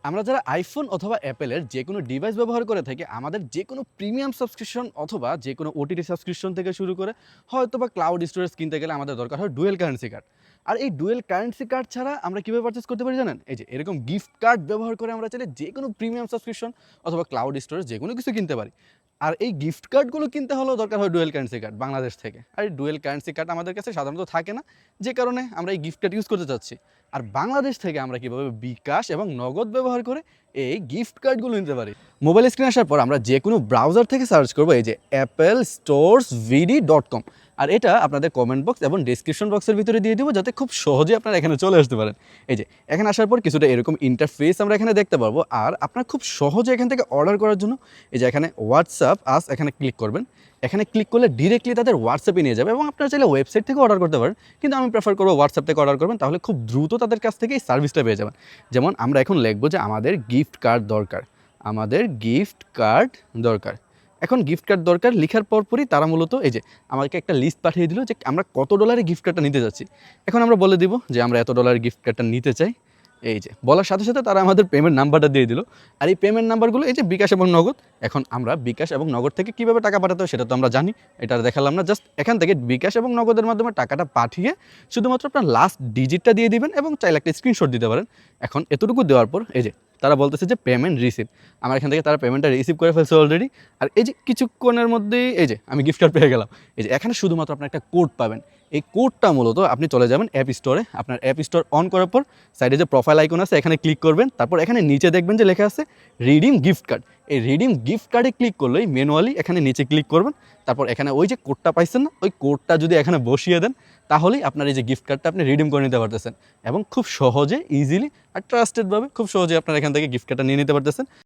আমরা যারা আইফোন অথবা অ্যাপেলের যে কোনো ডিভাইস ব্যবহার করে থাকি আমাদের যে কোনো প্রিমিয়াম সাবস্ক্রিপশন অথবা যে কোনো ওটিটি সাবস্ক্রিপশন থেকে শুরু করে হয়তো বা ক্লাউড স্টোরেজ কিনতে গেলে আমাদের দরকার হয় ডুয়েল কারেন্সি কার্ড। আর এই ডুয়েল কারেন্সি কার্ড ছাড়া আমরা কীভাবে পারচেস করতে পারি জানেন? এই যে এরকম গিফট কার্ড ব্যবহার করে আমরা চাইলে যে কোনো প্রিমিয়াম সাবস্ক্রিপশন অথবা ক্লাউড স্টোরেজ যে কোনো কিছু কিনতে পারি। আর এই গিফট কার্ডগুলো কিনতে হলেও দরকার হয় ডুয়েল কারেন্সি কার্ড বাংলাদেশ থেকে। আর এই ডুয়েল কারেন্সি কার্ড আমাদের কাছে সাধারণত থাকে না, যে কারণে আমরা এই গিফট কার্ড ইউজ করতে চাচ্ছি। আর বাংলাদেশ থেকে আমরা কীভাবে বিকাশ এবং নগদ ব্যবহার করে এই গিফট কার্ডগুলো নিতে পারি। মোবাইল স্ক্রিনে আসার পর আমরা যে কোনো ব্রাউজার থেকে সার্চ করবো এই যে applestores.vd.com, আর এটা আপনাদের কমেন্ট বক্স এবং ডিসক্রিপশন বক্সের ভিতরে দিয়ে দেবো যাতে খুব সহজে আপনারা এখানে চলে আসতে পারেন। এই যে এখানে আসার পর কিছুটা এরকম ইন্টারফেস আমরা এখানে দেখতে পারবো। আর আপনারা খুব সহজে এখান থেকে অর্ডার করার জন্য এই যে এখানে হোয়াটসঅ্যাপ আস এখানে ক্লিক করবেন। এখানে ক্লিক করলে ডিরেক্টলি তাদের হোয়াটসঅ্যাপে নিয়ে যাবে এবং আপনারা চাইলে ওয়েবসাইট থেকে অর্ডার করতে পারেন, কিন্তু আমি প্রেফার করবো হোয়াটসঅ্যাপ থেকে অর্ডার করবেন, তাহলে খুব দ্রুত তাদের কাছ থেকে এই সার্ভিসটা পেয়ে যাবেন। যেমন আমরা এখন লিখবো যে আমাদের গিফট কার্ড দরকার, আমাদের গিফট কার্ড দরকার। এখন গিফট কার্ড দরকার লেখার পরপরই তারা মূলত এই যে আমাকে একটা লিস্ট পাঠিয়ে দিল যে আমরা কত ডলারের গিফট কার্ডটা নিতে যাচ্ছি। এখন আমরা বলে দিব যে আমরা এত ডলারের গিফট কার্ডটা নিতে চাই। এই যে বলার সাথে সাথে তারা আমাদের পেমেন্ট নাম্বারটা দিয়ে দিল। আর এই পেমেন্ট নাম্বারগুলো এই যে বিকাশ এবং নগদ। এখন আমরা বিকাশ এবং নগদ থেকে কীভাবে টাকা পাঠাতে হয় সেটা তো আমরা জানি, এটা দেখালাম না। জাস্ট এখান থেকে বিকাশ এবং নগদের মাধ্যমে টাকাটা পাঠিয়ে শুধুমাত্র আপনার লাস্ট ডিজিটটা দিয়ে দিবেন এবং চাইলে একটা স্ক্রিনশট দিতে পারেন। এখন এতটুকু দেওয়ার পর এই যে তারা বলতেছে যে পেমেন্ট রিসিভ। আমার এখান থেকে তারা পেমেন্টটা রিসিভ করে ফেলছে অলরেডি। আর এই যে কিছুক্ষণের মধ্যেই এই যে আমি গিফট কার্ড পেয়ে গেলাম। এই যে এখানে শুধুমাত্র আপনার একটা কোড পাবেন। এই কোডটা মূলত আপনি চলে যাবেন অ্যাপ স্টোরে, আপনার অ্যাপ স্টোর অন করার পর সাইডে যে প্রোফাইল আইকন আছে এখানে ক্লিক করবেন। তারপর এখানে নিচে দেখবেন যে লেখা আছে রিডিম গিফট কার্ড। এই রিডিম গিফট কার্ডে ক্লিক করলেই ম্যানুয়ালি এখানে নিচে ক্লিক করবেন। তারপর এখানে ওই যে কোডটা পাইছেন না, ওই কোডটা যদি এখানে বসিয়ে দেন তাহলেই আপনার এই যে গিফট কার্ডটা আপনি রিডিম করে নিতে পারতেছেন এবং খুব সহজে ইজিলি আর ট্রাস্টেডভাবে খুব সহজে আপনার এখান থেকে গিফট কার্ডটা নিয়ে নিতে পারতেছেন।